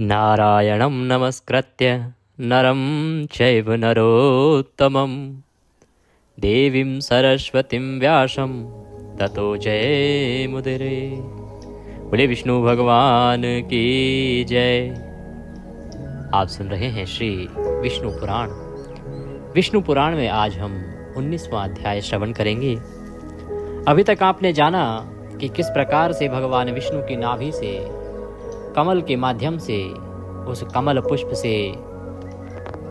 नारायणं नमस्कृत्य नरं चैव नरोत्तमं देवीं सरस्वतीं व्यासं ततो जयमुदीरये। बोले विष्णु भगवान की जय। आप सुन रहे हैं श्री विष्णु पुराण। विष्णु पुराण में आज हम 19वां अध्याय श्रवण करेंगे। अभी तक आपने जाना कि किस प्रकार से भगवान विष्णु की नाभि से कमल के माध्यम से उस कमल पुष्प से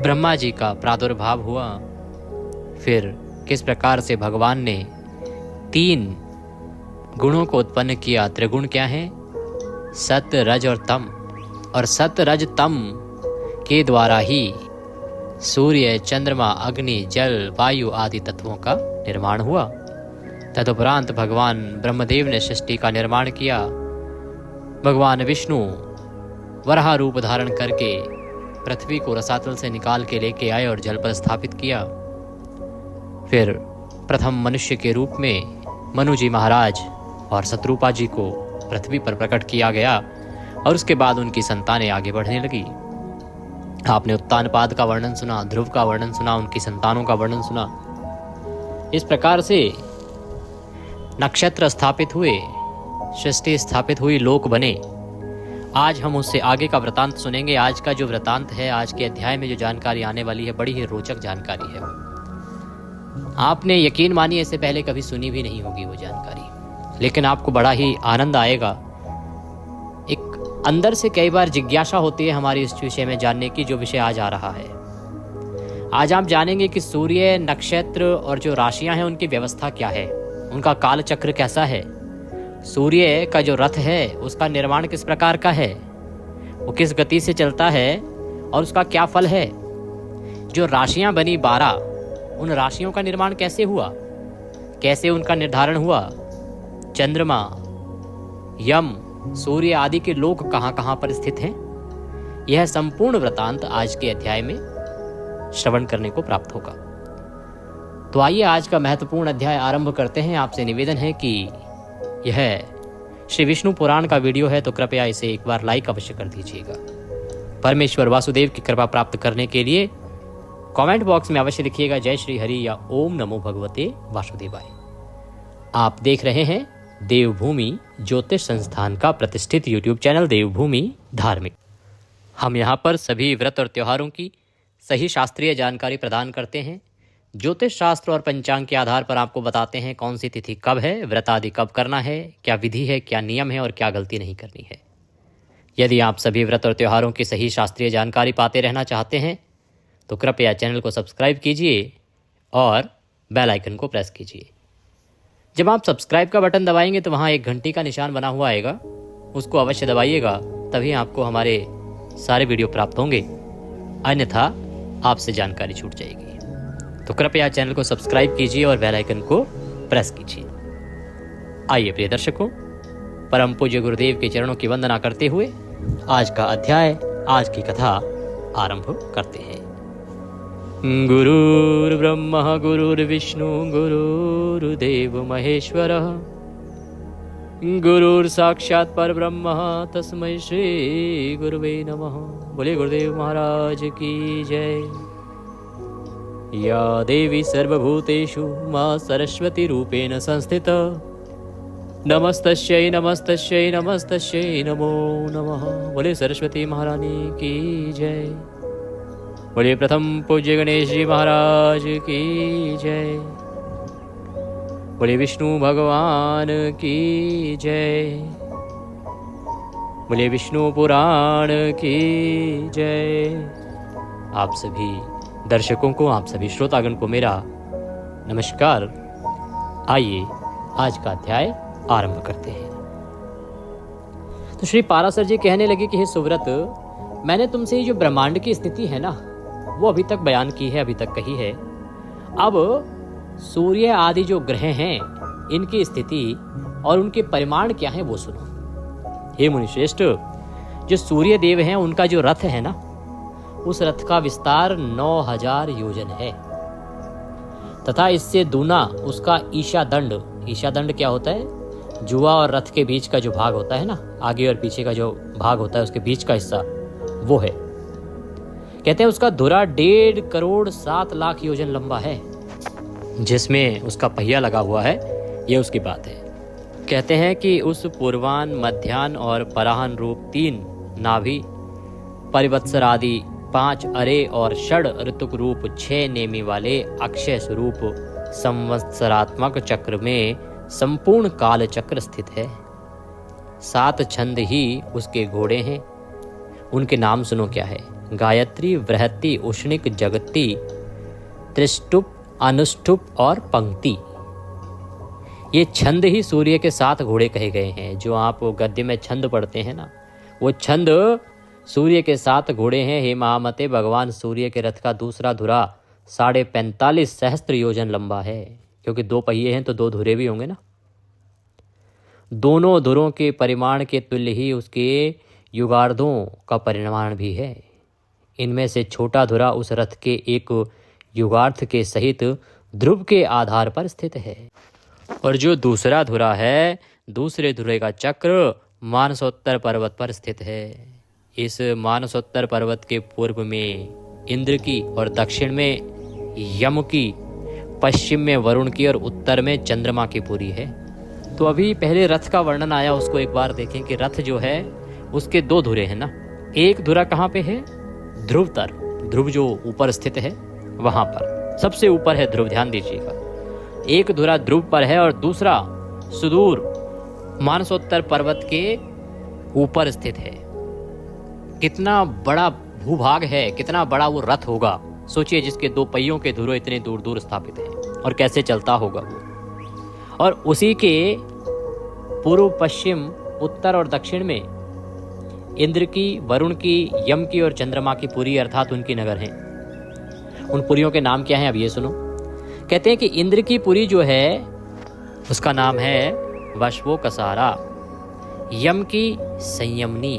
ब्रह्मा जी का प्रादुर्भाव हुआ। फिर किस प्रकार से भगवान ने 3 गुणों को उत्पन्न किया। त्रिगुण क्या है? सत्य, रज और तम। और सत्य, रज, तम के द्वारा ही सूर्य, चंद्रमा, अग्नि, जल, वायु आदि तत्वों का निर्माण हुआ। तदुपरांत भगवान ब्रह्मदेव ने सृष्टि का निर्माण किया। भगवान विष्णु वराह रूप धारण करके पृथ्वी को रसातल से निकाल के लेके आए और जल पर स्थापित किया। फिर प्रथम मनुष्य के रूप में मनु जी महाराज और शत्रुपा जी को पृथ्वी पर प्रकट किया गया और उसके बाद उनकी संतानें आगे बढ़ने लगी। आपने उत्तानपाद का वर्णन सुना, ध्रुव का वर्णन सुना, उनकी संतानों का वर्णन सुना। इस प्रकार से नक्षत्र स्थापित हुए, सृष्टि स्थापित हुई, लोक बने। आज हम उससे आगे का वृतांत सुनेंगे। आज का जो वृतांत है, आज के अध्याय में जो जानकारी आने वाली है, बड़ी ही रोचक जानकारी है। आपने यकीन मानिए इससे पहले कभी सुनी भी नहीं होगी वो जानकारी, लेकिन आपको बड़ा ही आनंद आएगा। एक अंदर से कई बार जिज्ञासा होती है हमारी इस विषय में जानने की, जो विषय आज आ रहा है। आज आप जानेंगे कि सूर्य, नक्षत्र और जो राशियां हैं उनकी व्यवस्था क्या है, उनका काल चक्र कैसा है। सूर्य का जो रथ है उसका निर्माण किस प्रकार का है, वो किस गति से चलता है और उसका क्या फल है। जो राशियां बनी 12, उन राशियों का निर्माण कैसे हुआ, कैसे उनका निर्धारण हुआ। चंद्रमा, यम, सूर्य आदि के लोक कहां कहां पर स्थित हैं, यह संपूर्ण वृतांत आज के अध्याय में श्रवण करने को प्राप्त होगा। तो आइए आज का महत्वपूर्ण अध्याय आरंभ करते हैं। आपसे निवेदन है कि यह श्री विष्णु पुराण का वीडियो है तो कृपया इसे एक बार लाइक अवश्य कर दीजिएगा। परमेश्वर वासुदेव की कृपा प्राप्त करने के लिए कमेंट बॉक्स में अवश्य लिखिएगा जय श्री हरि या ओम नमो भगवते वासुदेवाय। आप देख रहे हैं देवभूमि ज्योतिष संस्थान का प्रतिष्ठित यूट्यूब चैनल देवभूमि धार्मिक। हम यहाँ पर सभी व्रत और त्योहारों की सही शास्त्रीय जानकारी प्रदान करते हैं। ज्योतिष शास्त्र और पंचांग के आधार पर आपको बताते हैं कौन सी तिथि कब है, व्रत आदि कब करना है, क्या विधि है, क्या नियम है और क्या गलती नहीं करनी है। यदि आप सभी व्रत और त्योहारों की सही शास्त्रीय जानकारी पाते रहना चाहते हैं तो कृपया चैनल को सब्सक्राइब कीजिए और बेल आइकन को प्रेस कीजिए। जब आप सब्सक्राइब का बटन दबाएंगे तो वहाँ एक घंटी का निशान बना हुआ आएगा, उसको अवश्य दबाइएगा, तभी आपको हमारे सारे वीडियो प्राप्त होंगे, अन्यथा आपसे जानकारी छूट जाएगी। तो कृपया चैनल को सब्सक्राइब कीजिए और बेल आइकन को प्रेस कीजिए। आइए प्रिय दर्शकों, परम पूज्य गुरुदेव के चरणों की वंदना करते हुए आज का अध्याय, आज की कथा आरंभ करते हैं। गुरुर्ब्रह्मा गुरुर्विष्णु गुरुर्देव महेश्वरः, गुरुर्साक्षात् परब्रह्म तस्मै श्री गुरुवे नमः। बोले गुरुदेव महाराज की जय। या देवी सर्वभूतेषु मां सरस्वती रूपेण संस्थिता, नमस्तस्यै नमस्तस्यै नमस्तस्यै नमो नमः। बोले सरस्वती महारानी की जय। बोले प्रथम पूज्य गणेश जी महाराज की जय। बोले विष्णु भगवान की जय। बोले विष्णु पुराण की जय। आप सभी दर्शकों को, आप सभी श्रोतागण को मेरा नमस्कार। आइए आज का अध्याय आरंभ करते हैं। तो श्री पाराशर जी कहने लगे कि हे सुव्रत, मैंने तुमसे ये जो ब्रह्मांड की स्थिति है ना, वो अभी तक बयान की है, अभी तक कही है। अब सूर्य आदि जो ग्रह हैं, इनकी स्थिति और उनके परिमाण क्या है वो सुनो। हे मुनिश्रेष्ठ, जो सूर्य देव हैं उनका जो रथ है ना, उस रथ का विस्तार 9000 योजन है तथा इससे दूना उसका ईशा दंड क्या होता है? जुआ और रथ के बीच का जो भाग होता है ना, आगे और पीछे का जो भाग होता है उसके बीच का हिस्सा, वो है। कहते हैं उसका धुरा 1.5 करोड़ 7 लाख योजन लंबा है, जिसमें उसका पहिया लगा हुआ है, ये उसकी बात है। कहते हैं कि उस पूर्वान, मध्याह्न और पराहन रूप 3 नाभि, परिवत्सर आदि 5 अरे और षड ऋतुक रूप 6 नेमी वाले अक्षय स्वरूप संवत्सरात्मक चक्र में संपूर्ण काल चक्र स्थित है। 7 छंद ही उसके घोड़े हैं। उनके नाम सुनो क्या है। गायत्री, बृहति, उष्णिक, जगती, त्रिष्टुप, अनुष्टुप और पंक्ति। ये छंद ही सूर्य के 7 घोड़े कहे गए हैं। जो आप गद्य में छंद पढ़ते हैं ना, वो छंद सूर्य के 7 घोड़े हैं। हे महामते, भगवान सूर्य के रथ का दूसरा धुरा 45.5 सहस्त्र योजन लंबा है, क्योंकि 2 पहिए हैं तो 2 धुरे भी होंगे ना। दोनों धुरों के परिमाण के तुल्य ही उसके युगार्धों का परिमाण भी है। इनमें से छोटा धुरा उस रथ के एक युगार्थ के सहित ध्रुव के आधार पर स्थित है, और जो दूसरा धुरा है, दूसरे धुरे का चक्र मानसोत्तर पर्वत पर स्थित है। इस मानसोत्तर पर्वत के पूर्व में इंद्र की और दक्षिण में यम की, पश्चिम में वरुण की और उत्तर में चंद्रमा की पुरी है। तो अभी पहले रथ का वर्णन आया, उसको एक बार देखें कि रथ जो है उसके 2 धुरे हैं ना। एक धुरा कहाँ पे है? ध्रुव तर, ध्रुव जो ऊपर स्थित है वहां पर, सबसे ऊपर है ध्रुव, ध्यान दीजिएगा। एक धुरा ध्रुव पर है और दूसरा सुदूर मानसोत्तर पर्वत के ऊपर स्थित है। कितना बड़ा भूभाग है, कितना बड़ा वो रथ होगा। सोचिए, जिसके 2 पहियों के धुरे इतने दूर दूर स्थापित हैं, और कैसे चलता होगा वो। और उसी के पूर्व, पश्चिम, उत्तर और दक्षिण में इंद्र की, वरुण की, यम की और चंद्रमा की पुरी, अर्थात उनकी नगर हैं। उन पुरियों के नाम क्या हैं, अब ये सुनो। कहते हैं कि इंद्र की पुरी जो है उसका नाम है वश्वोकसारा, यम की संयमनी,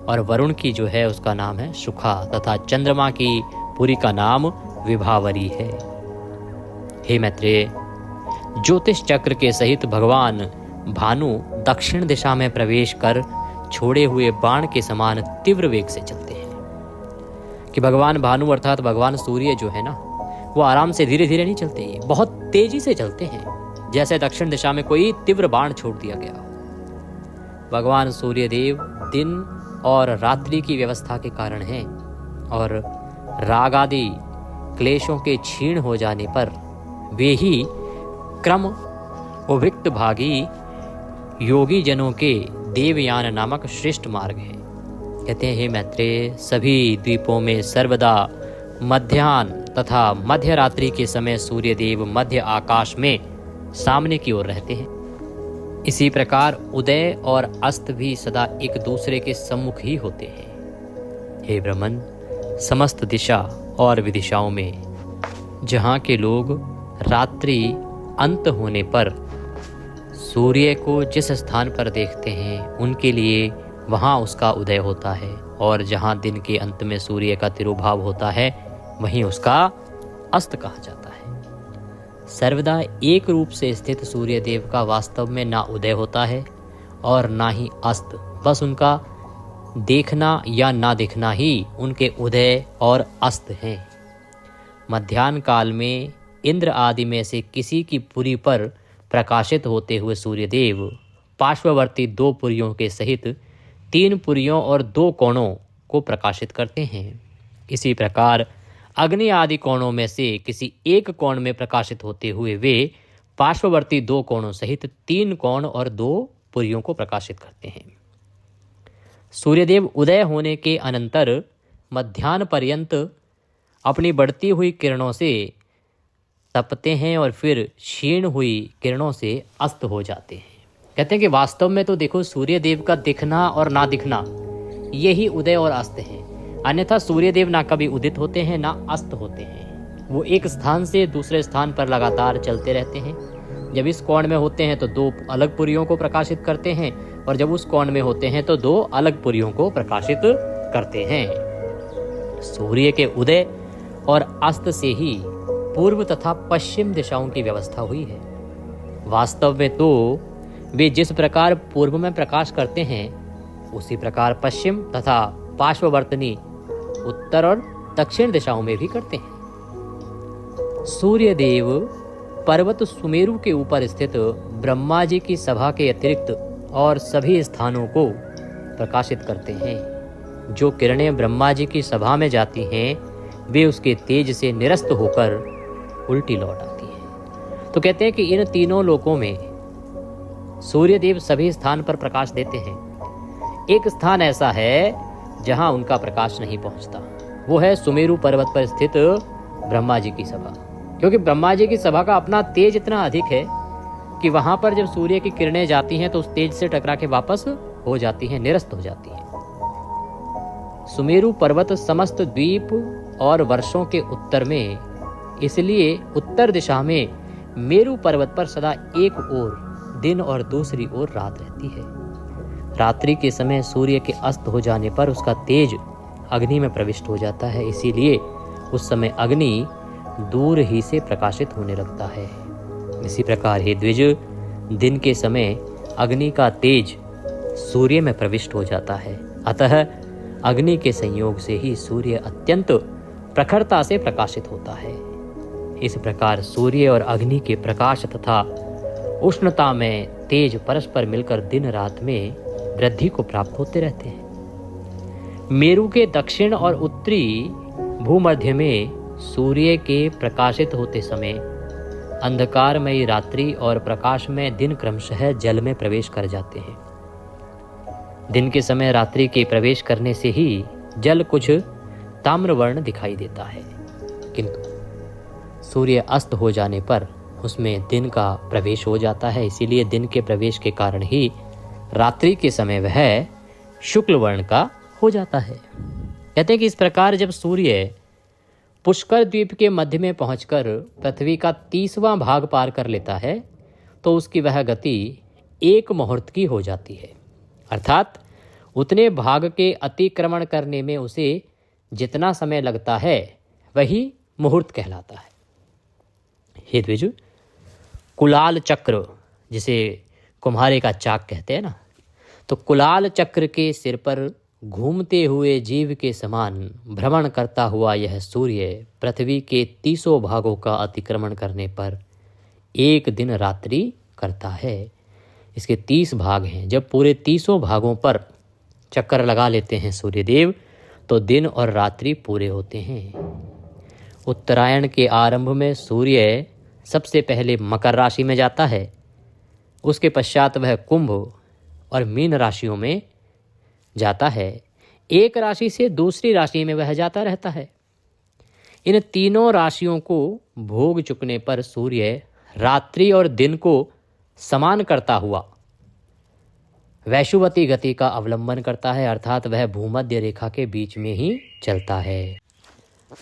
और वरुण की जो है उसका नाम है सुखा, तथा चंद्रमा की पुरी का नाम विभावरी है। हे मैत्रेय, ज्योतिष चक्र के सहित भगवान भानु दक्षिण दिशा में प्रवेश कर छोड़े हुए बाण के समान तीव्र वेग से चलते हैं। कि भगवान भानु अर्थात भगवान सूर्य जो है ना, वो आराम से धीरे धीरे नहीं चलते, बहुत तेजी से चलते हैं, जैसे दक्षिण दिशा में कोई तीव्र बाण छोड़ दिया गया हो। भगवान सूर्य देव दिन और रात्रि की व्यवस्था के कारण हैं, और राग आदि क्लेशों के क्षीण हो जाने पर वे ही क्रम उभिक्त भागी योगी जनों के देवयान नामक श्रेष्ठ मार्ग है। कहते हैं, हे मैत्रेय, सभी द्वीपों में सर्वदा मध्याह्न तथा मध्य रात्रि के समय सूर्य देव मध्य आकाश में सामने की ओर रहते हैं। इसी प्रकार उदय और अस्त भी सदा एक दूसरे के सम्मुख ही होते हैं। हे ब्रह्मन, समस्त दिशा और विदिशाओं में जहाँ के लोग रात्रि अंत होने पर सूर्य को जिस स्थान पर देखते हैं, उनके लिए वहाँ उसका उदय होता है, और जहाँ दिन के अंत में सूर्य का तिरोभाव होता है, वहीं उसका अस्त कहा जाता है। सर्वदा एक रूप से स्थित सूर्य देव का वास्तव में ना उदय होता है और ना ही अस्त, बस उनका देखना या ना दिखना ही उनके उदय और अस्त हैं। मध्याह्न काल में इंद्र आदि में से किसी की पुरी पर प्रकाशित होते हुए सूर्यदेव पार्श्ववर्ती 2 पुरियों के सहित 3 पुरियों और 2 कोणों को प्रकाशित करते हैं। इसी प्रकार अग्नि आदि कोणों में से किसी एक कोण में प्रकाशित होते हुए वे पार्श्ववर्ती 2 कोणों सहित 3 कोण और 2 पुरियों को प्रकाशित करते हैं। सूर्यदेव उदय होने के अनंतर मध्याह्न पर्यंत अपनी बढ़ती हुई किरणों से तपते हैं और फिर क्षीण हुई किरणों से अस्त हो जाते हैं। कहते हैं कि वास्तव में तो देखो, सूर्य देव का दिखना और ना दिखना यही उदय और अस्त है। अन्यथा सूर्य देव ना कभी उदित होते हैं ना अस्त होते हैं। वो एक स्थान से दूसरे स्थान पर लगातार चलते रहते हैं। जब इस कोण में होते हैं तो 2 अलग पुरियों को प्रकाशित करते हैं, और जब उस कोण में होते हैं तो 2 अलग पुरियों को प्रकाशित करते हैं। सूर्य के उदय और अस्त से ही पूर्व तथा पश्चिम दिशाओं की व्यवस्था हुई है। वास्तव में तो वे जिस प्रकार पूर्व में प्रकाश करते हैं, उसी प्रकार पश्चिम तथा पार्श्ववर्तनी उत्तर और दक्षिण दिशाओं में भी करते हैं। सूर्य देव पर्वत सुमेरु के ऊपर स्थित ब्रह्मा जी की सभा के अतिरिक्त और सभी स्थानों को प्रकाशित करते हैं। जो किरणें ब्रह्मा जी की सभा में जाती हैं वे उसके तेज से निरस्त होकर उल्टी लौट आती हैं। तो कहते हैं कि इन तीनों लोकों में सूर्य देव सभी स्थान पर प्रकाश देते हैं। एक स्थान ऐसा है जहां उनका प्रकाश नहीं पहुंचता, वो है सुमेरु पर्वत पर स्थित ब्रह्मा जी की सभा। क्योंकि ब्रह्मा जी की सभा का अपना तेज इतना अधिक है कि वहां पर जब सूर्य की किरणें जाती हैं तो उस तेज से टकरा के वापस हो जाती हैं, निरस्त हो जाती हैं। सुमेरु पर्वत समस्त द्वीप और वर्षों के उत्तर में, इसलिए उत्तर दिशा में मेरु पर्वत पर सदा एक ओर दिन और दूसरी ओर रात रहती है। रात्रि के समय सूर्य के अस्त हो जाने पर उसका तेज अग्नि में प्रविष्ट हो जाता है, इसीलिए उस समय अग्नि दूर ही से प्रकाशित होने लगता है। इसी प्रकार हे द्विज, दिन के समय अग्नि का तेज सूर्य में प्रविष्ट हो जाता है, अतः अग्नि के संयोग से ही सूर्य अत्यंत प्रखरता से प्रकाशित होता है। इस प्रकार सूर्य और अग्नि के प्रकाश तथा उष्णता में तेज परस्पर मिलकर दिन रात में वृद्धि को प्राप्त होते रहते हैं। मेरु के दक्षिण और उत्तरी भूमध्य में सूर्य के प्रकाशित होते समय अंधकारमयी रात्रि और प्रकाशमय दिन क्रमशः जल में प्रवेश कर जाते हैं। दिन के समय रात्रि के प्रवेश करने से ही जल कुछ ताम्रवर्ण दिखाई देता है, किंतु सूर्य अस्त हो जाने पर उसमें दिन का प्रवेश हो जाता है। इसीलिए दिन के प्रवेश के कारण ही रात्रि के समय वह शुक्ल वर्ण का हो जाता है। कहते हैं कि इस प्रकार जब सूर्य पुष्कर द्वीप के मध्य में पहुंचकर पृथ्वी का 30वां भाग पार कर लेता है तो उसकी वह गति 1 मुहूर्त की हो जाती है, अर्थात उतने भाग के अतिक्रमण करने में उसे जितना समय लगता है वही मुहूर्त कहलाता है। हे द्विज, कुलाल चक्र, जिसे कुम्हारे का चाक कहते हैं ना, तो कुलाल चक्र के सिर पर घूमते हुए जीव के समान भ्रमण करता हुआ यह सूर्य पृथ्वी के 30 भागों का अतिक्रमण करने पर एक दिन रात्रि करता है। इसके 30 भाग हैं। जब पूरे 30 भागों पर चक्कर लगा लेते हैं सूर्यदेव तो दिन और रात्रि पूरे होते हैं। उत्तरायण के आरंभ में सूर्य सबसे पहले मकर राशि में जाता है, उसके पश्चात वह कुंभ और मीन राशियों में जाता है। एक राशि से दूसरी राशि में वह जाता रहता है। इन तीनों राशियों को भोग चुकने पर सूर्य रात्रि और दिन को समान करता हुआ वैशुवती गति का अवलंबन करता है, अर्थात वह भूमध्य रेखा के बीच में ही चलता है।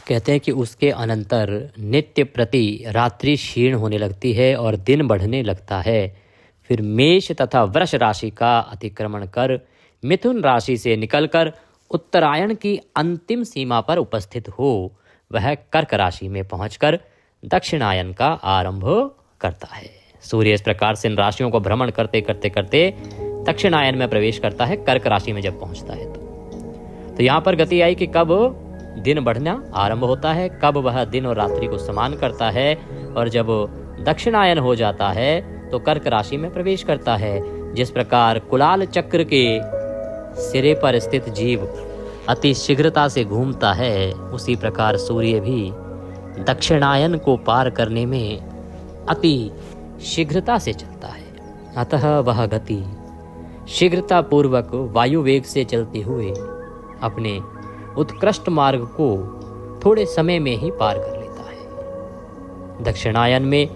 कहते हैं कि उसके अनंतर नित्य प्रति रात्रि क्षीण होने लगती है और दिन बढ़ने लगता है। फिर मेष तथा वृष राशि का अतिक्रमण कर मिथुन राशि से निकलकर उत्तरायण की अंतिम सीमा पर उपस्थित हो वह कर्क राशि में पहुंचकर दक्षिणायन का आरंभ करता है। सूर्य इस प्रकार से इन राशियों को भ्रमण करते करते करते दक्षिणायन में प्रवेश करता है। कर्क राशि में जब पहुंचता है तो यहाँ पर गति आई कि कब दिन बढ़ना आरंभ होता है, कब वह दिन और रात्रि को समान करता है, और जब दक्षिणायन हो जाता है तो कर्क राशि में प्रवेश करता है। जिस प्रकार कुलाल चक्र के सिरे पर स्थित जीव अति शीघ्रता से घूमता है, उसी प्रकार सूर्य भी दक्षिणायन को पार करने में अति शीघ्रता से चलता है। अतः वह गति शीघ्रता पूर्वक वायु वेग से चलते हुए अपने उत्कृष्ट मार्ग को थोड़े समय में ही पार कर लेता है। दक्षिणायन में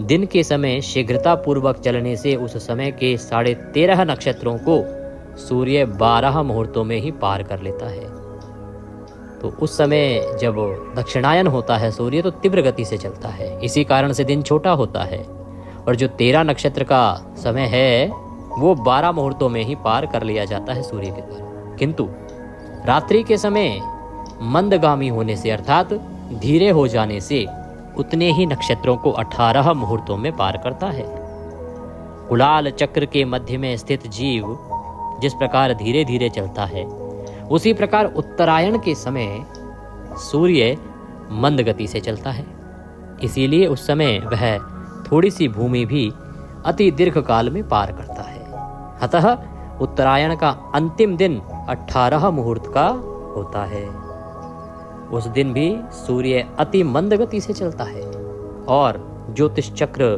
दिन के समय शीघ्रता पूर्वक चलने से उस समय के 13.5 नक्षत्रों को सूर्य 12 मुहूर्तों में ही पार कर लेता है। तो उस समय जब दक्षिणायन होता है सूर्य तो तीव्र गति से चलता है, इसी कारण से दिन छोटा होता है, और जो 13 नक्षत्र का समय है वो 12 मुहूर्तों में ही पार कर लिया जाता है सूर्य के द्वारा। किंतु रात्रि के समय मंदगामी होने से अर्थात धीरे हो जाने से उतने ही नक्षत्रों को 18 मुहूर्तों में पार करता है। कुलाल चक्र के मध्य में स्थित जीव जिस प्रकार धीरे धीरे चलता है उसी प्रकार उत्तरायण के समय सूर्य मंद गति से चलता है, इसीलिए उस समय वह थोड़ी सी भूमि भी अति दीर्घ काल में पार करता है। अतः उत्तरायण का अंतिम दिन 18 मुहूर्त का होता है। उस दिन भी सूर्य अति मंद गति से चलता है और ज्योतिष चक्र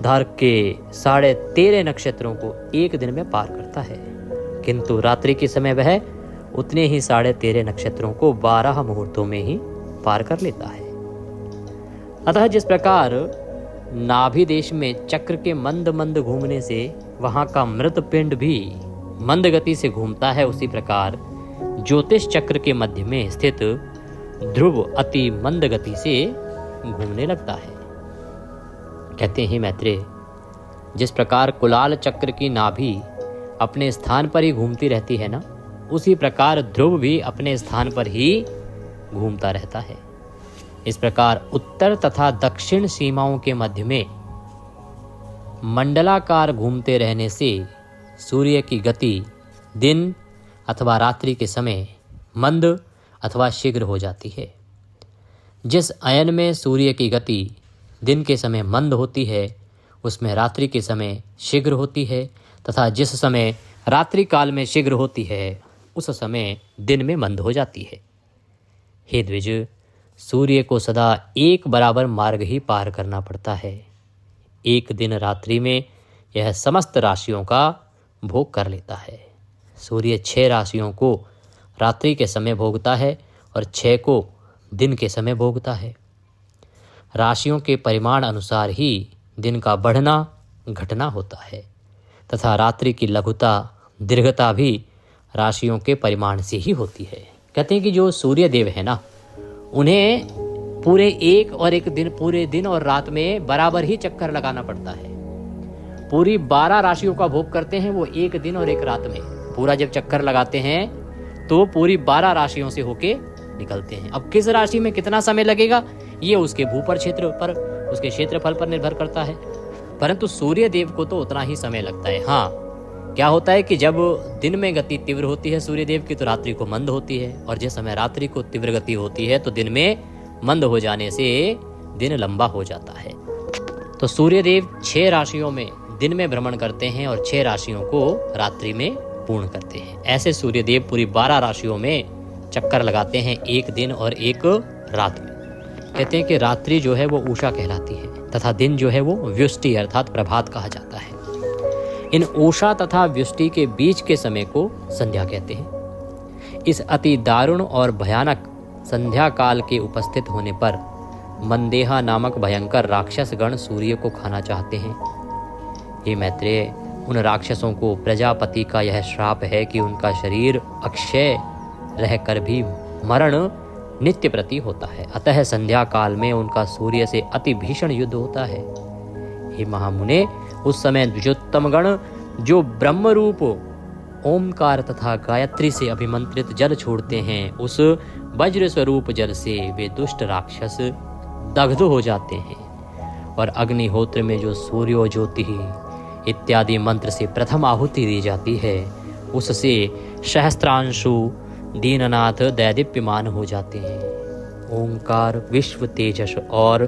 धारक के 13.5 नक्षत्रों को एक दिन में पार करता है, किंतु रात्रि के समय वह उतने ही 13.5 नक्षत्रों को 12 मुहूर्तों में ही पार कर लेता है। अतः जिस प्रकार नाभि देश में चक्र के मंद मंद घूमने से वहां का मृत पिंड भी मंद गति से घूमता है, उसी प्रकार ज्योतिष चक्र के मध्य में स्थित ध्रुव अति मंद गति से घूमने लगता है। कहते हैं मैत्रेय, जिस प्रकार कुलाल चक्र की नाभि अपने स्थान पर ही घूमती रहती है ना, उसी प्रकार ध्रुव भी अपने स्थान पर ही घूमता रहता है। इस प्रकार उत्तर तथा दक्षिण सीमाओं के मध्य में मंडलाकार घूमते रहने से सूर्य की गति दिन अथवा रात्रि के समय मंद अथवा शीघ्र हो जाती है। जिस अयन में सूर्य की गति दिन के समय मंद होती है, उसमें रात्रि के समय शीघ्र होती है, तथा जिस समय रात्रि काल में शीघ्र होती है, उस समय दिन में मंद हो जाती है। हे द्विज, सूर्य को सदा एक बराबर मार्ग ही पार करना पड़ता है। एक दिन रात्रि में यह समस्त राशियों का भोग कर लेता है। सूर्य 6 राशियों को रात्रि के समय भोगता है और 6 को दिन के समय भोगता है। राशियों के परिमाण अनुसार ही दिन का बढ़ना घटना होता है, तथा रात्रि की लघुता दीर्घता भी राशियों के परिमाण से ही होती है। कहते हैं कि जो सूर्य देव है ना, उन्हें पूरे पूरे दिन और रात में बराबर ही चक्कर लगाना पड़ता है। पूरी 12 राशियों का भोग करते हैं वो एक दिन और एक रात में। पूरा जब चक्कर लगाते हैं तो पूरी 12 राशियों से होके निकलते हैं। अब किस राशि में कितना समय लगेगा ये उसके भूपर क्षेत्र पर, उसके क्षेत्रफल पर निर्भर करता है, परंतु सूर्य देव को तो उतना ही समय लगता है। हाँ, क्या होता है कि जब दिन में गति तीव्र होती है सूर्य देव की, तो रात्रि को मंद होती है, और जिस समय रात्रि को तीव्र गति होती है तो दिन में मंद हो जाने से दिन लंबा हो जाता है। तो सूर्य देव 6 राशियों में दिन में भ्रमण करते हैं और 6 राशियों को रात्रि में पूर्ण करते हैं। ऐसे सूर्य देव पूरी 12 राशियों में चक्कर लगाते हैं, एक दिन और एक रात में। कहते हैं कि रात्रि जो है वो उषा कहलाती है, तथा दिन जो है वो व्युष्टि अर्थात प्रभात कहा जाता है। इन उषा तथा व्युष्टि के बीच के समय को संध्या कहते हैं। इस अति दारुण और भयानक संध्या काल के उपस्थित होने पर मंदेहा नामक भयंकर राक्षस गण सूर्य को खाना चाहते हैं। हे मैत्रेय, उन राक्षसों को प्रजापति का यह श्राप है कि उनका शरीर अक्षय रहकर भी मरण नित्य प्रति होता है। अतः संध्या काल में उनका सूर्य से अति भीषण युद्ध होता है। हे महामुने, उस समय द्विजोत्तम गण जो ब्रह्म रूप ओमकार तथा गायत्री से अभिमंत्रित जल छोड़ते हैं, उस वज्र स्वरूप जल से वे दुष्ट राक्षस दग्ध हो जाते हैं, और अग्निहोत्र में जो सूर्यो ज्योति इत्यादि मंत्र से प्रथम आहुति दी जाती है, उससे सहस्त्रांशु दीननाथ दैदीप्यमान हो जाते हैं। ओंकार विश्व तेजस और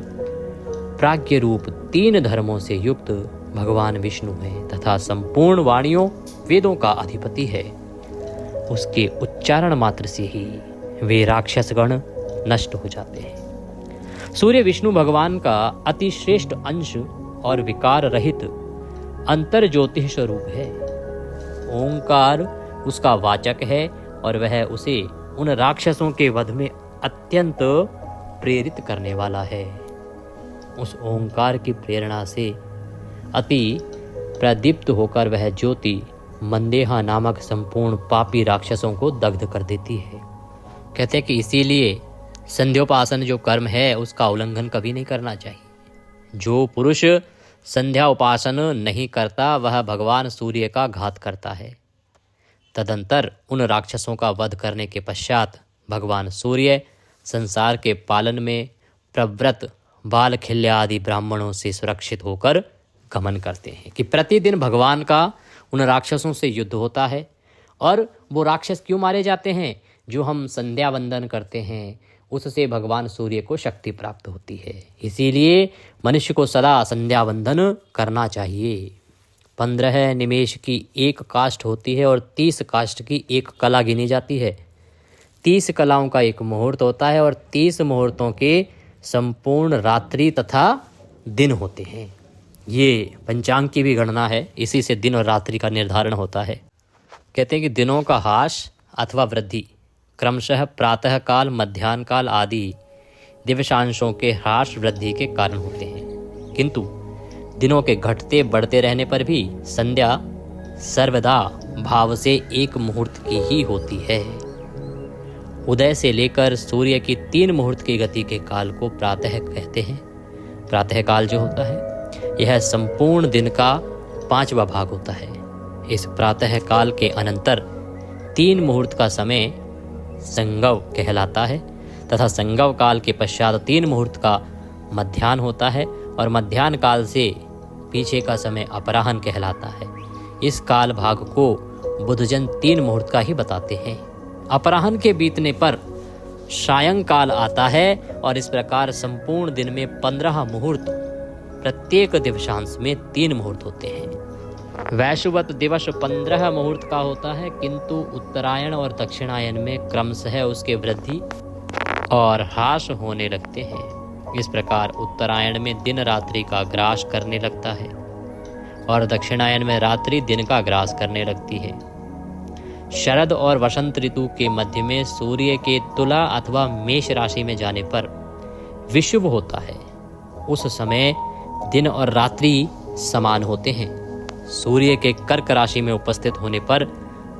प्राज्ञ रूप 3 धर्मों से युक्त भगवान विष्णु है, तथा संपूर्ण वाणियों वेदों का अधिपति है। उसके उच्चारण मात्र से ही वे राक्षसगण नष्ट हो जाते हैं। सूर्य विष्णु भगवान का अति श्रेष्ठ अंश और विकार रहित अंतर ज्योतिष स्वरूप है। ओंकार उसका वाचक है और वह उसे उन राक्षसों के वध में अत्यंत प्रेरित करने वाला है। उस ओंकार की प्रेरणा से अति प्रदीप्त होकर वह ज्योति मंदेहा नामक संपूर्ण पापी राक्षसों को दग्ध कर देती है। कहते हैं कि इसीलिए संध्योपासन जो कर्म है उसका उल्लंघन कभी नहीं करना चाहिए। जो पुरुष संध्या उपासन नहीं करता वह भगवान सूर्य का घात करता है। तदंतर उन राक्षसों का वध करने के पश्चात भगवान सूर्य संसार के पालन में प्रवृत्त बाल खिल्य आदि ब्राह्मणों से सुरक्षित होकर गमन करते हैं। कि प्रतिदिन भगवान का उन राक्षसों से युद्ध होता है और वो राक्षस क्यों मारे जाते हैं? जो हम संध्या वंदन करते हैं उससे भगवान सूर्य को शक्ति प्राप्त होती है। इसीलिए मनुष्य को सदा संध्या वंदन करना चाहिए। 15 निमेष की एक काष्ठ होती है और 30 काष्ठ की एक कला गिनी जाती है। 30 कलाओं का एक मुहूर्त होता है और 30 मुहूर्तों के संपूर्ण रात्रि तथा दिन होते हैं। ये पंचांग की भी गणना है, इसी से दिन और रात्रि का निर्धारण होता है। कहते हैं कि दिनों का ह्रास अथवा वृद्धि क्रमशः प्रातः काल, मध्याह्न काल आदि दिवसांशों के ह्रास वृद्धि के कारण होते हैं, किंतु दिनों के घटते बढ़ते रहने पर भी संध्या सर्वदा भाव से एक मुहूर्त की ही होती है। उदय से लेकर सूर्य की 3 मुहूर्त की गति के काल को प्रातः कहते हैं। प्रातः काल जो होता है यह संपूर्ण दिन का 5वां भाग होता है। इस प्रातः काल के अनंतर 3 मुहूर्त का समय संगव कहलाता है तथा संगव काल के पश्चात 3 मुहूर्त का मध्याह्न होता है और मध्याह्न काल से पीछे का समय अपराह्न कहलाता है। इस काल भाग को बुधजन 3 मुहूर्त का ही बताते हैं। अपराह्न के बीतने पर सायंकाल आता है और इस प्रकार संपूर्ण दिन में 15 मुहूर्त, प्रत्येक दिवसांश में 3 मुहूर्त होते हैं। वैशुवत दिवस 15 मुहूर्त का होता है, किंतु उत्तरायण और दक्षिणायन में क्रमशः उसके वृद्धि और ह्रास होने लगते हैं। इस प्रकार उत्तरायण में दिन रात्रि का ग्रास करने लगता है और दक्षिणायन में रात्रि दिन का ग्रास करने लगती है। शरद और वसंत ऋतु के मध्य में सूर्य के तुला अथवा मेष राशि में जाने पर विषुव होता है। उस समय दिन और रात्रि समान होते हैं। सूर्य के कर्क राशि में उपस्थित होने पर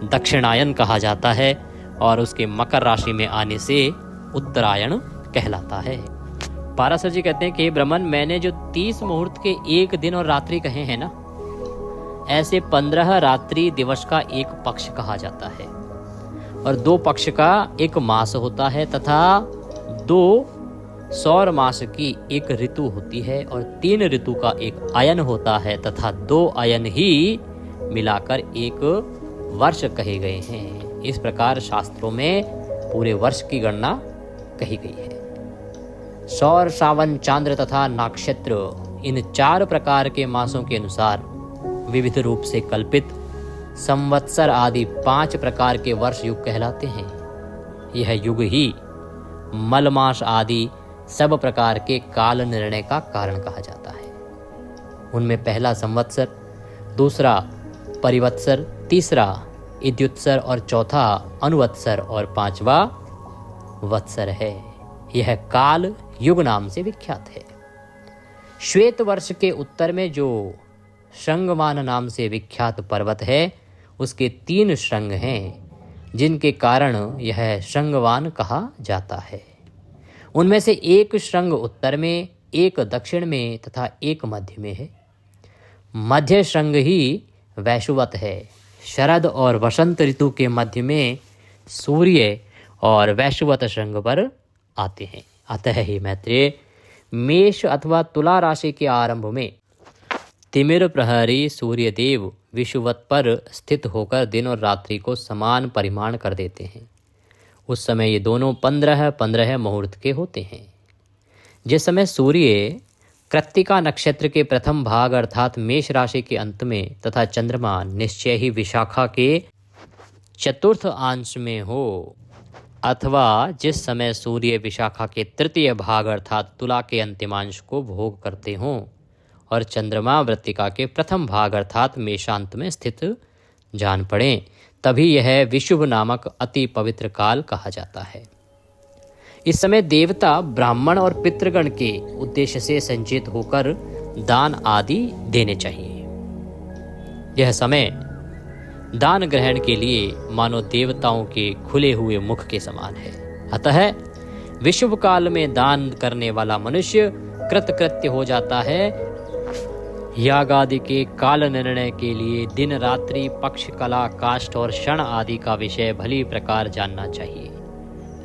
दक्षिणायन कहा जाता है और उसके मकर राशि में आने से उत्तरायण कहलाता है। पाराशर जी कहते हैं कि ब्रह्मन, मैंने जो 30 मुहूर्त के एक दिन और रात्रि कहे हैं ना, ऐसे 15 रात्रि दिवस का एक पक्ष कहा जाता है और 2 पक्ष का एक मास होता है तथा 2 सौर मास की एक ऋतु होती है और 3 ऋतु का एक अयन होता है तथा 2 अयन ही मिलाकर एक वर्ष कहे गए हैं। इस प्रकार शास्त्रों में पूरे वर्ष की गणना कही गई है। सौर, सावन, चांद्र तथा नक्षत्र, इन 4 प्रकार के मासों के अनुसार विविध रूप से कल्पित संवत्सर आदि 5 प्रकार के वर्ष युग कहलाते हैं। यह युग ही मलमास आदि सब प्रकार के काल निर्णय का कारण कहा जाता है। उनमें पहला संवत्सर, दूसरा परिवत्सर, तीसरा इद्युत्सर और चौथा अनुवत्सर और 5वां वत्सर है। यह काल युग नाम से विख्यात है। श्वेत वर्ष के उत्तर में जो श्रृंगवान नाम से विख्यात पर्वत है, उसके 3 श्रृंग हैं, जिनके कारण यह श्रृंगवान कहा जाता है। उनमें से एक श्रृंग उत्तर में, एक दक्षिण में तथा एक मध्य में है। मध्य श्रृंग ही वैशुवत है। शरद और वसंत ऋतु के मध्य में सूर्य और वैशुवत श्रृंग पर आते हैं। अतः ही मैत्रेय, मेष अथवा तुला राशि के आरंभ में तिमिर प्रहरी सूर्यदेव विषुवत पर स्थित होकर दिन और रात्रि को समान परिमाण कर देते हैं। उस समय ये दोनों 15-15 मुहूर्त के होते हैं। जिस समय सूर्य कृत्तिका नक्षत्र के प्रथम भाग अर्थात मेष राशि के अंत में तथा चंद्रमा निश्चय ही विशाखा के चतुर्थ अंश में हो, अथवा जिस समय सूर्य विशाखा के तृतीय भाग अर्थात तुला के अंतिमांश को भोग करते हों और चंद्रमा वृत्तिका के प्रथम भाग अर्थात मेषांत में स्थित जान पड़े, तभी यह विशुभ नामक अति पवित्र काल कहा जाता है। इस समय देवता, ब्राह्मण और पितृगण के उद्देश्य से संचित होकर दान आदि देने चाहिए। यह समय दान ग्रहण के लिए मानो देवताओं के खुले हुए मुख के समान है। अतः विशुभ काल में दान करने वाला मनुष्य कृतकृत्य हो जाता है। याग आदि के काल निर्णय के लिए दिन रात्रि, पक्ष, कला, काष्ठ और क्षण आदि का विषय भली प्रकार जानना चाहिए।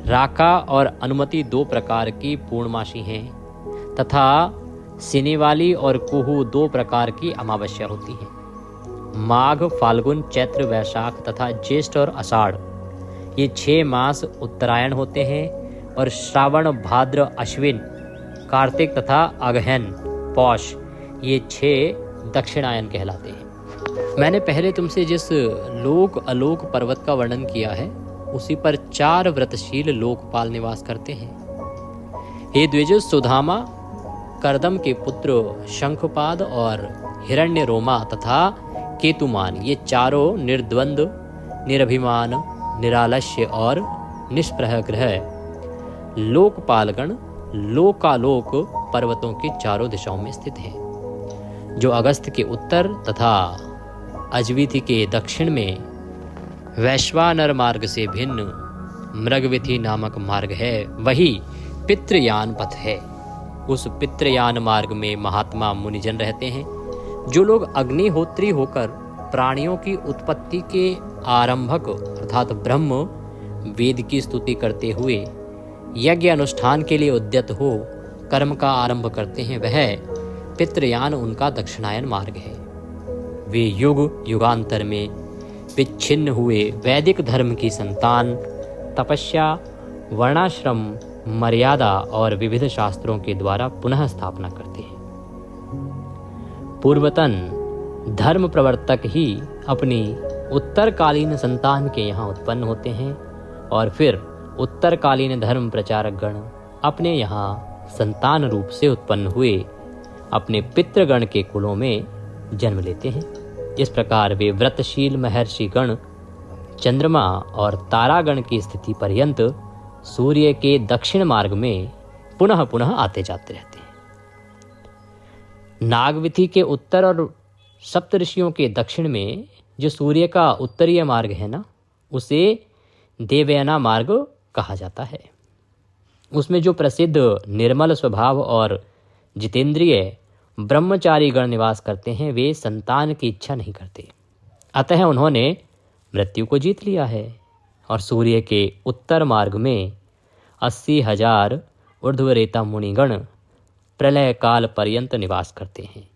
राका और अनुमति 2 प्रकार की पूर्णमासी हैं तथा सिनेवाली और कुहू 2 प्रकार की अमावस्या होती है। माघ, फाल्गुन, चैत्र, वैशाख तथा ज्येष्ठ और आषाढ़, ये 6 मास उत्तरायण होते हैं। और श्रावण, भाद्र, अश्विन, कार्तिक तथा अगहन, पौष, ये 6 दक्षिणायन कहलाते हैं। मैंने पहले तुमसे जिस लोक अलोक पर्वत का वर्णन किया है, उसी पर 4 व्रतशील लोकपाल निवास करते हैं। हे द्विज, सुधामा, करदम के पुत्र शंखपाद और हिरण्य रोमा तथा केतुमान, ये चारों निर्द्वंद, निरभिमान, निरालस्य और निष्प्रह ग्रह लोकपालगण लोकालोक पर्वतों के चारों दिशाओं में स्थित हैं, जो अगस्त के उत्तर तथा अजविथि के दक्षिण में वैश्वानर मार्ग से भिन्न मृगविथि नामक मार्ग है, वही पितृयान पथ है। उस पितृयान मार्ग में महात्मा मुनिजन रहते हैं, जो लोग अग्निहोत्री होकर प्राणियों की उत्पत्ति के आरंभक अर्थात ब्रह्म वेद की स्तुति करते हुए यज्ञ अनुष्ठान के लिए उद्यत हो कर्म का आरंभ करते हैं, वह पितृयान उनका दक्षिणायन मार्ग है। वे युग युगांतर में विच्छिन्न हुए वैदिक धर्म की संतान तपस्या, वर्णाश्रम, मर्यादा और विविध शास्त्रों के द्वारा पुनः स्थापना करते हैं। पूर्वतन धर्म प्रवर्तक ही अपनी उत्तरकालीन संतान के यहाँ उत्पन्न होते हैं और फिर उत्तरकालीन धर्म प्रचारक गण अपने यहाँ संतान रूप से उत्पन्न हुए अपने पितृगण के कुलों में जन्म लेते हैं। इस प्रकार वे व्रतशील महर्षि गण चंद्रमा और तारागण की स्थिति पर्यंत सूर्य के दक्षिण मार्ग में पुनः पुनः आते जाते रहते हैं। नागविथि के उत्तर और सप्तऋषियों के दक्षिण में जो सूर्य का उत्तरीय मार्ग है ना, उसे देवयाना मार्ग कहा जाता है। उसमें जो प्रसिद्ध निर्मल स्वभाव और जितेंद्रिय ब्रह्मचारी गण निवास करते हैं, वे संतान की इच्छा नहीं करते, अतः उन्होंने मृत्यु को जीत लिया है और सूर्य के उत्तर मार्ग में 80,000 ऊर्ध्वरेता मुनिगण प्रलय काल पर्यंत निवास करते हैं।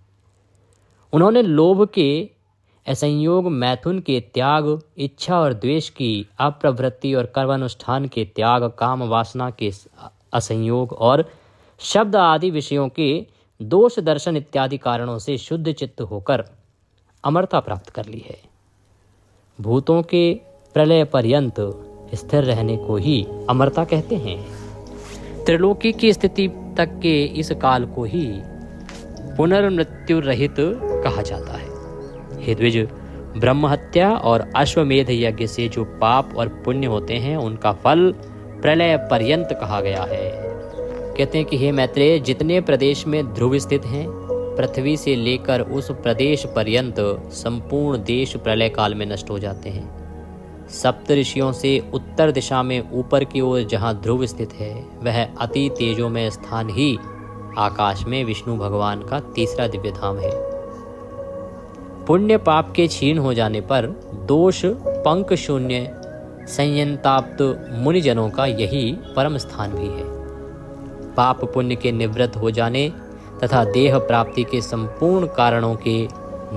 उन्होंने लोभ के असंयोग, मैथुन के त्याग, इच्छा और द्वेष की अप्रवृत्ति और कर्मानुष्ठान के त्याग, काम वासना के असंयोग और शब्द आदि विषयों के दोष दर्शन इत्यादि कारणों से शुद्ध चित्त होकर अमरता प्राप्त कर ली है। भूतों के प्रलय पर्यंत स्थिर रहने को ही अमरता कहते हैं। त्रिलोकी की स्थिति तक के इस काल को ही पुनर्मृत्यु रहित कहा जाता है। हे द्विज, ब्रह्म हत्या और अश्वमेध यज्ञ से जो पाप और पुण्य होते हैं, उनका फल प्रलय पर्यंत कहा गया है। कहते हैं कि हे मैत्रेय, जितने प्रदेश में ध्रुव स्थित हैं, पृथ्वी से लेकर उस प्रदेश पर्यंत संपूर्ण देश प्रलय काल में नष्ट हो जाते हैं। सप्तऋषियों से उत्तर दिशा में ऊपर की ओर जहाँ ध्रुव स्थित है, वह अति तेजोमय स्थान ही आकाश में विष्णु भगवान का तीसरा दिव्य धाम है। पुण्य पाप के क्षीण हो जाने पर दोष पंक शून्य संयंताप्त मुनिजनों का यही परम स्थान भी है। पाप पुण्य के निवृत्त हो जाने तथा देह प्राप्ति के संपूर्ण कारणों के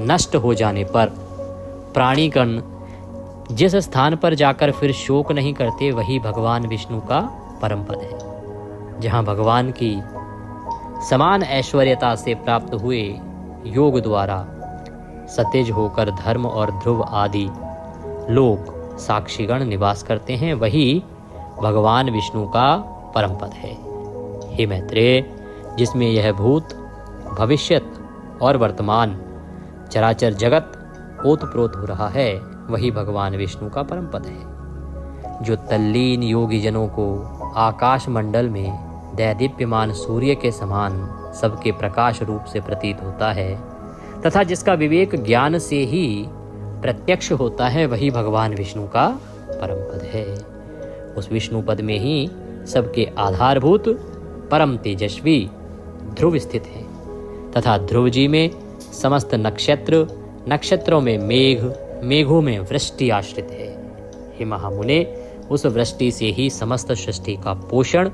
नष्ट हो जाने पर प्राणीगण जिस स्थान पर जाकर फिर शोक नहीं करते, वही भगवान विष्णु का परम पद है, जहाँ भगवान की समान ऐश्वर्यता से प्राप्त हुए योग द्वारा सतेज होकर धर्म और ध्रुव आदि लोक साक्षीगण निवास करते हैं, वही भगवान विष्णु का परम पद है। हे मैत्रेय, जिसमें यह भूत, भविष्यत और वर्तमान चराचर जगत ओतप्रोत हो रहा है, वही भगवान विष्णु का परम पद है। जो तल्लीन योगी जनों को आकाश मंडल में दैदीप्यमान सूर्य के समान सबके प्रकाश रूप से प्रतीत होता है तथा जिसका विवेक ज्ञान से ही प्रत्यक्ष होता है, वही भगवान विष्णु का परम पद है। उस विष्णु पद में ही सबके आधारभूत परम तेजस्वी ध्रुव स्थित है तथा ध्रुव जी में समस्त नक्षत्र, नक्षत्रों में मेघ, मेघों में वृष्टि आश्रित है। हे महामुने, उस वृष्टि से ही समस्त सृष्टि का पोषण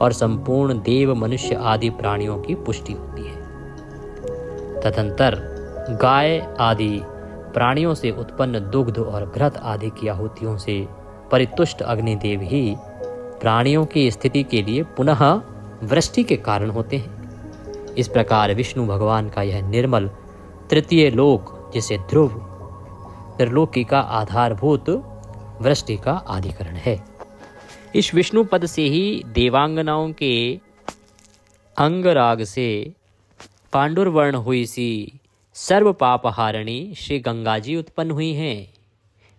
और संपूर्ण देव, मनुष्य आदि प्राणियों की पुष्टि होती है। तदंतर गाय आदि प्राणियों से उत्पन्न दुग्ध और घृत आदि की आहुतियों से परितुष्ट अग्निदेव ही प्राणियों की स्थिति के लिए पुनः वृष्टि के कारण होते हैं। इस प्रकार विष्णु भगवान का यह निर्मल तृतीय लोक, जिसे ध्रुव त्रिलोकी का आधारभूत वृष्टि का आदिकरण है। इस विष्णु पद से ही देवांगनाओं के अंगराग से पांडुरवर्ण हुई सी सर्व पापहारिणी श्री गंगा जी उत्पन्न हुई हैं।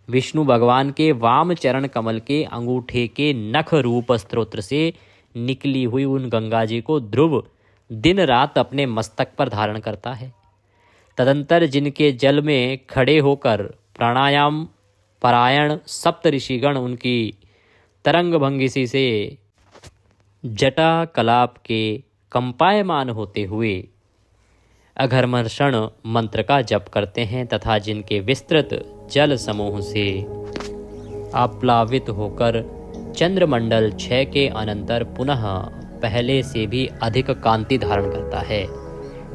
विष्णु भगवान के वाम चरण कमल के अंगूठे के नख रूप स्तोत्र से निकली हुई उन गंगा जी को ध्रुव दिन रात अपने मस्तक पर धारण करता है। तदंतर जिनके जल में खड़े होकर प्राणायाम परायण सप्त ऋषिगण उनकी तरंग भंगिसी से जटा कलाप के कंपायमान होते हुए अघर्मर्षण मंत्र का जप करते हैं तथा जिनके विस्तृत जल समूह से आप्लावित होकर चंद्रमंडल 6 के अनंतर पुनः पहले से भी अधिक कांति धारण करता है,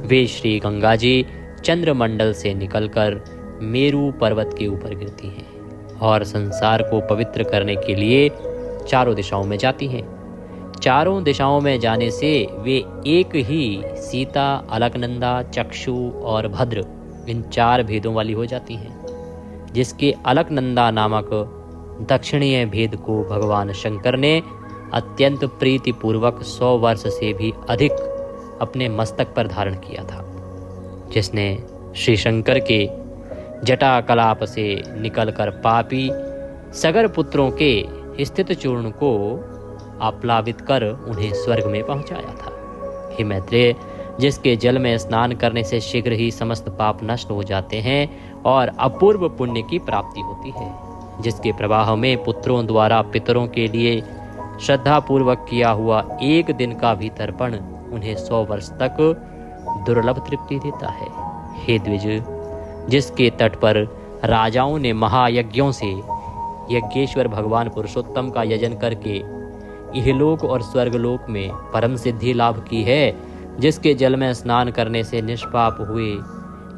वे श्री गंगा जी चंद्रमंडल से निकलकर मेरू पर्वत के ऊपर गिरती हैं और संसार को पवित्र करने के लिए चारों दिशाओं में जाती हैं। चारों दिशाओं में जाने से वे एक ही सीता, अलकनंदा, चक्षु और भद्र इन 4 भेदों वाली हो जाती हैं, जिसके अलकनंदा नामक दक्षिणीय भेद को भगवान शंकर ने अत्यंत प्रीतिपूर्वक 100 वर्ष से भी अधिक अपने मस्तक पर धारण किया था, जिसने श्री शंकर के जटा कलाप से निकलकर पापी सगर पुत्रों के स्थित चूर्ण को आप्लावित कर उन्हें स्वर्ग में पहुंचाया था। हे मैत्रेय, जिसके जल में स्नान करने से शीघ्र ही समस्त पाप नष्ट हो जाते हैं और अपूर्व पुण्य की प्राप्ति होती है, जिसके प्रवाह में पुत्रों द्वारा पितरों के लिए श्रद्धापूर्वक किया हुआ 1 दिन का भी तर्पण उन्हें 100 वर्ष तक दुर्लभ तृप्ति देता है। हे द्विज, जिसके तट पर राजाओं ने महायज्ञों से यज्ञेश्वर भगवान पुरुषोत्तम का यजन करके इहलोक और स्वर्गलोक में परम सिद्धि लाभ की है, जिसके जल में स्नान करने से निष्पाप हुए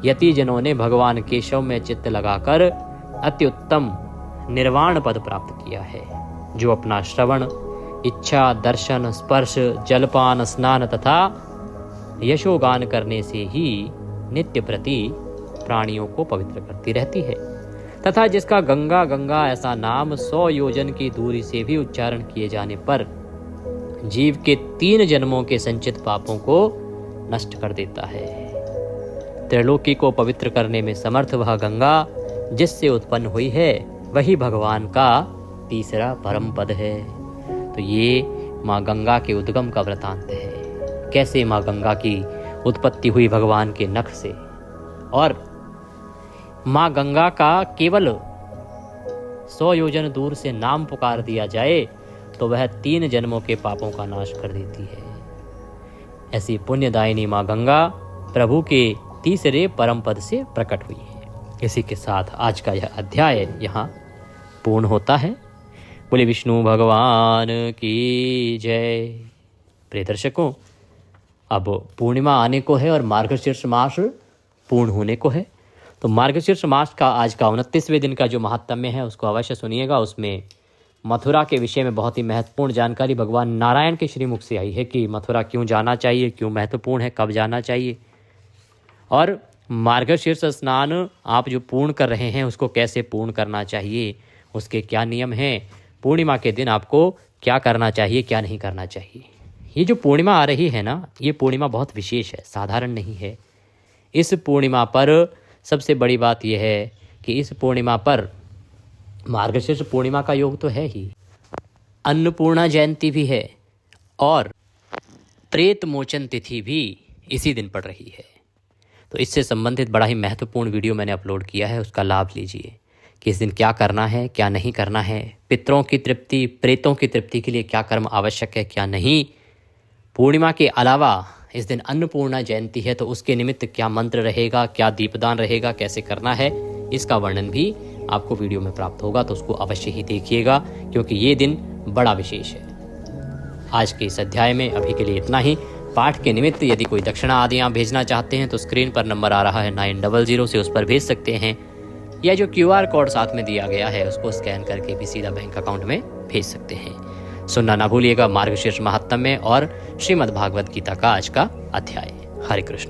यतिजनों ने भगवान केशव में चित्त लगाकर अति उत्तम निर्वाण पद प्राप्त किया है, जो अपना श्रवण, इच्छा, दर्शन, स्पर्श, जलपान, स्नान तथा यशोगान करने से ही नित्य प्रति प्राणियों को पवित्र करती रहती है, तथा जिसका गंगा गंगा ऐसा नाम 100 योजन की दूरी से भी उच्चारण किए जाने पर जीव के 3 जन्मों के संचित पापों को नष्ट कर देता है। त्रिलोकी को पवित्र करने में समर्थ वह गंगा जिससे उत्पन्न हुई है, वही भगवान का तीसरा परम पद है। तो ये माँ गंगा के उद्गम का वृतांत है, कैसे माँ गंगा की उत्पत्ति हुई भगवान के नख से, और माँ गंगा का केवल 100 योजन दूर से नाम पुकार दिया जाए तो वह 3 जन्मों के पापों का नाश कर देती है। ऐसी पुण्यदायिनी माँ गंगा प्रभु के तीसरे परम पद से प्रकट हुई है। इसी के साथ आज का यह अध्याय यहाँ पूर्ण होता है। बोले विष्णु भगवान की जय। प्रिय दर्शकों, अब पूर्णिमा आने को है और मार्गशीर्ष मास पूर्ण होने को है, तो मार्गशीर्ष मास का आज का 29वें दिन का जो महात्म्य है उसको अवश्य सुनिएगा। उसमें मथुरा के विषय में बहुत ही महत्वपूर्ण जानकारी भगवान नारायण के श्रीमुख से आई है कि मथुरा क्यों जाना चाहिए, क्यों महत्वपूर्ण है, कब जाना चाहिए, और मार्गशीर्ष स्नान आप जो पूर्ण कर रहे हैं उसको कैसे पूर्ण करना चाहिए, उसके क्या नियम हैं, पूर्णिमा के दिन आपको क्या करना चाहिए, क्या नहीं करना चाहिए। ये जो पूर्णिमा आ रही है ना, ये पूर्णिमा बहुत विशेष है, साधारण नहीं है। इस पूर्णिमा पर सबसे बड़ी बात यह है कि इस पूर्णिमा पर मार्गशीर्ष पूर्णिमा का योग तो है ही, अन्नपूर्णा जयंती भी है और प्रेत मोचन तिथि भी इसी दिन पड़ रही है। तो इससे संबंधित बड़ा ही महत्वपूर्ण वीडियो मैंने अपलोड किया है, उसका लाभ लीजिए कि इस दिन क्या करना है, क्या नहीं करना है, पितरों की तृप्ति, प्रेतों की तृप्ति के लिए क्या कर्म आवश्यक है, क्या नहीं। पूर्णिमा के अलावा इस दिन अन्नपूर्णा जयंती है तो उसके निमित्त क्या मंत्र रहेगा, क्या दीपदान रहेगा, कैसे करना है, इसका वर्णन भी आपको वीडियो में प्राप्त होगा, तो उसको अवश्य ही देखिएगा क्योंकि ये दिन बड़ा विशेष है। आज के इस अध्याय में अभी के लिए इतना ही। पाठ के निमित्त यदि कोई दक्षिणा आदि आप भेजना चाहते हैं तो स्क्रीन पर नंबर आ रहा है 900 से उस पर भेज सकते हैं। या जो QR कोड साथ में दिया गया है उसको स्कैन करके भी सीधा बैंक अकाउंट में भेज सकते हैं। सुनना ना भूलिएगा मार्गशीर्ष महात्म्य और श्रीमद् भागवत गीता का आज का अध्याय। हरे कृष्ण।